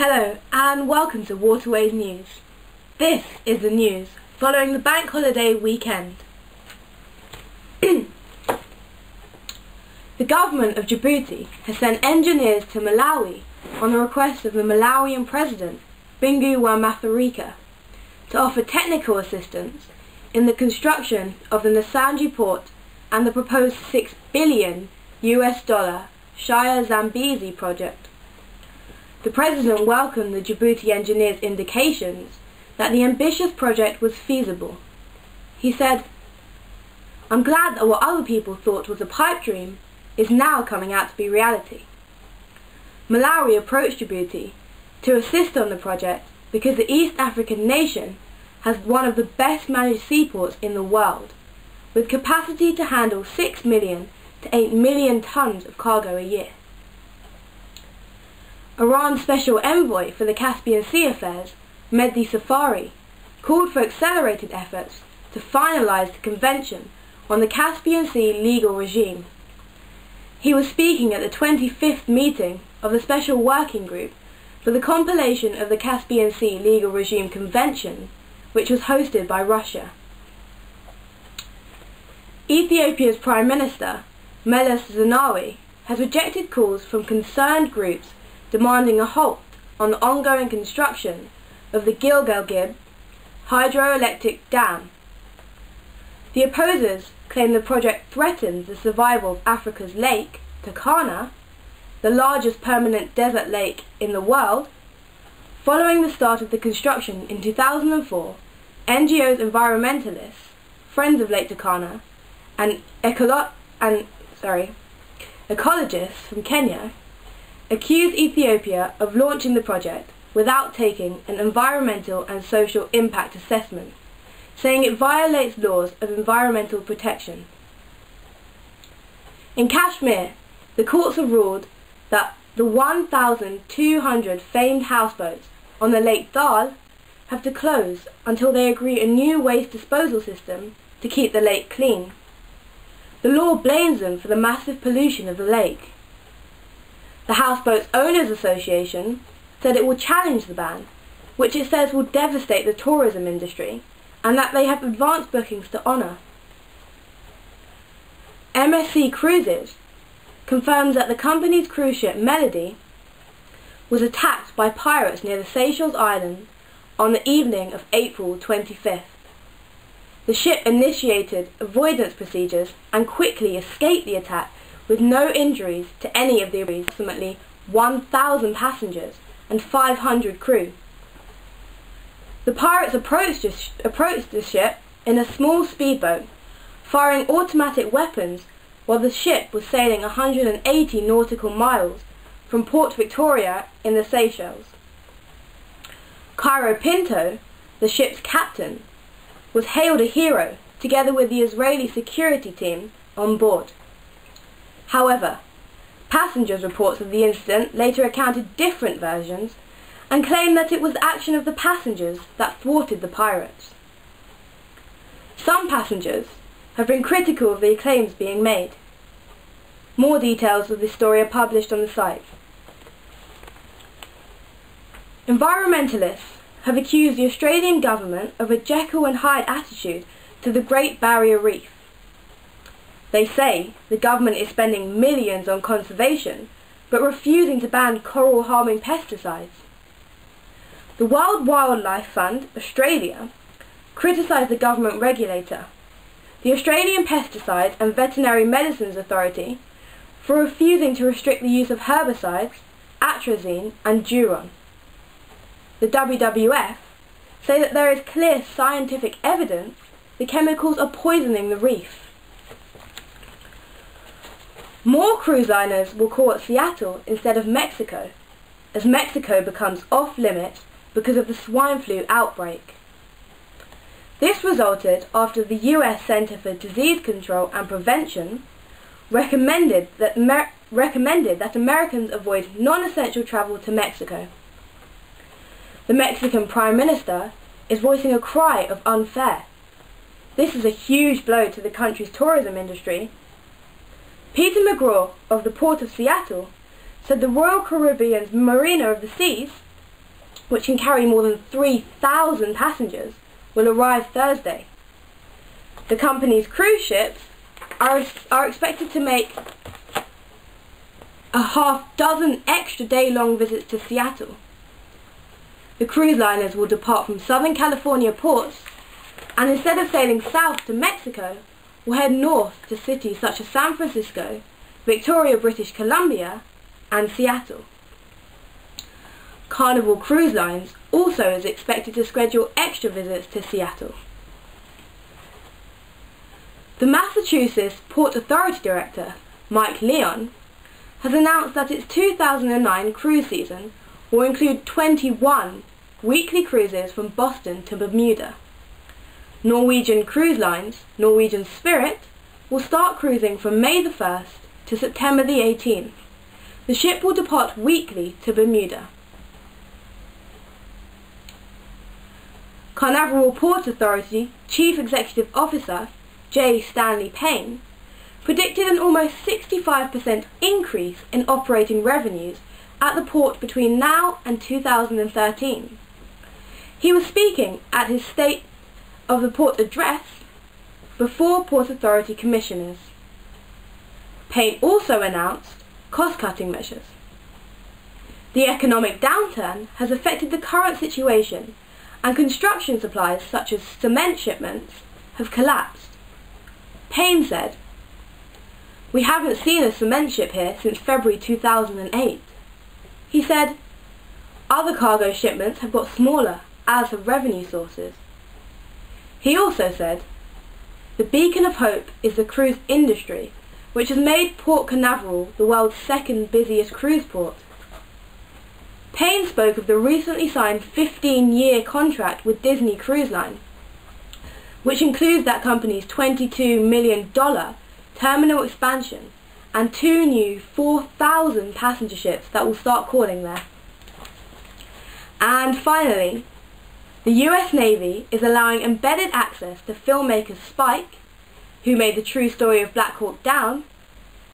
Hello and welcome to Waterways News. This is the news following the bank holiday weekend. The government of Djibouti has sent engineers to Malawi on the request of the Malawian President, Bingu wa Mutharika, to offer technical assistance in the construction of the Nasanji port and the proposed $6 billion Shire Zambezi project. The President welcomed the Djibouti engineers' indications that the ambitious project was feasible. He said, "I'm glad that what other people thought was a pipe dream is now coming out to be reality." Malawi approached Djibouti to assist on the project because the East African nation has one of the best managed seaports in the world, with capacity to handle 6 million to 8 million tons of cargo a year. Iran's Special Envoy for the Caspian Sea Affairs, Mehdi Safari, called for accelerated efforts to finalize the Convention on the Caspian Sea Legal Regime. He was speaking at the 25th meeting of the Special Working Group for the compilation of the Caspian Sea Legal Regime Convention, which was hosted by Russia. Ethiopia's Prime Minister, Meles Zenawi, has rejected calls from concerned groups demanding a halt on the ongoing construction of the Gilgil hydroelectric dam. The opposers claim the project threatens the survival of Africa's lake, Turkana, the largest permanent desert lake in the world. Following the start of the construction in 2004, NGOs environmentalists, Friends of Lake Turkana, and ecologists from Kenya accused Ethiopia of launching the project without taking an environmental and social impact assessment, saying it violates laws of environmental protection. In Kashmir, the courts have ruled that the 1,200 famed houseboats on the Lake Dal have to close until they agree a new waste disposal system to keep the lake clean. The law blames them for the massive pollution of the lake. The Houseboats Owners Association said it will challenge the ban, which it says will devastate the tourism industry, and that they have advanced bookings to honour. MSC Cruises confirms that the company's cruise ship Melody was attacked by pirates near the Seychelles Islands on the evening of April 25th. The ship initiated avoidance procedures and quickly escaped the attack with no injuries to any of the approximately 1,000 passengers and 500 crew. The pirates approached the ship in a small speedboat, firing automatic weapons while the ship was sailing 180 nautical miles from Port Victoria in the Seychelles. Cairo Pinto, the ship's captain, was hailed a hero together with the Israeli security team on board. However, passengers' reports of the incident later recounted different versions and claimed that it was the action of the passengers that thwarted the pirates. Some passengers have been critical of the claims being made. More details of this story are published on the site. Environmentalists have accused the Australian government of a Jekyll and Hyde attitude to the Great Barrier Reef. They say the government is spending millions on conservation, but refusing to ban coral-harming pesticides. The World Wildlife Fund, Australia, criticised the government regulator, the Australian Pesticides and Veterinary Medicines Authority, for refusing to restrict the use of herbicides, atrazine and duron. The WWF say that there is clear scientific evidence the chemicals are poisoning the reef. More cruise liners will call at Seattle instead of Mexico, as Mexico becomes off-limits because of the swine flu outbreak. This resulted after the US Center for Disease Control and Prevention recommended that Americans avoid non-essential travel to Mexico. The Mexican Prime Minister is voicing a cry of unfair. This is a huge blow to the country's tourism industry. Peter McGraw of the Port of Seattle said the Royal Caribbean's Marina of the Seas which can carry more than 3,000 passengers, will arrive Thursday. The company's cruise ships are expected to make a half-dozen extra day-long visits to Seattle. The cruise liners will depart from Southern California ports and instead of sailing south to Mexico, will head north to cities such as San Francisco, Victoria, British Columbia, and Seattle. Carnival Cruise Lines also is expected to schedule extra visits to Seattle. The Massachusetts Port Authority Director, Mike Leon, has announced that its 2009 cruise season will include 21 weekly cruises from Boston to Bermuda. Norwegian Cruise Lines, Norwegian Spirit, will start cruising from May the 1st to September the 18th. The ship will depart weekly to Bermuda. Canaveral Port Authority Chief Executive Officer J. Stanley Payne predicted an almost 65% increase in operating revenues at the port between now and 2013. He was speaking at his State of the Port address before Port Authority commissioners. Payne also announced cost-cutting measures. The economic downturn has affected the current situation, and construction supplies such as cement shipments have collapsed. Payne said, "We haven't seen a cement ship here since February 2008. He said, "Other cargo shipments have got smaller, as have revenue sources." He also said, "The beacon of hope is the cruise industry, which has made Port Canaveral the world's second busiest cruise port." Payne spoke of the recently signed 15-year contract with Disney Cruise Line, which includes that company's $22 million terminal expansion and 2 new 4,000 passenger ships that will start calling there. And finally, the US Navy is allowing embedded access to filmmaker Spike, who made the true story of Black Hawk Down,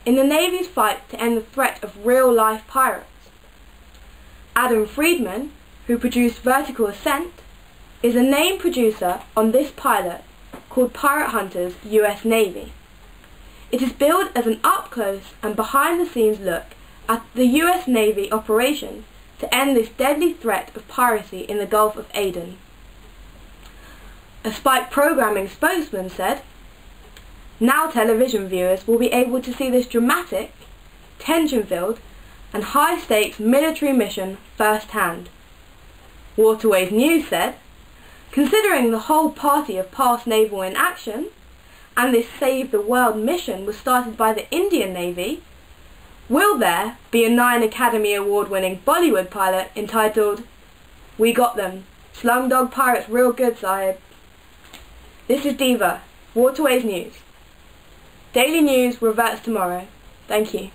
in the Navy's fight to end the threat of real-life pirates. Adam Friedman, who produced Vertical Ascent, is a named producer on this pilot called Pirate Hunters US Navy. It is billed as an up-close and behind-the-scenes look at the US Navy operation to end this deadly threat of piracy in the Gulf of Aden. A Spike programming spokesman said, "Now television viewers will be able to see this dramatic, tension-filled, and high-stakes military mission firsthand." Waterways News said, "Considering the whole party of past naval in action, and this Save the World mission was started by the Indian Navy, will there be a 9 Academy Award-winning Bollywood pilot entitled, 'We Got Them, Slumdog Pirates Real Good, Sahib'?" This is DIVA, Waterways News. Daily News reverts tomorrow. Thank you.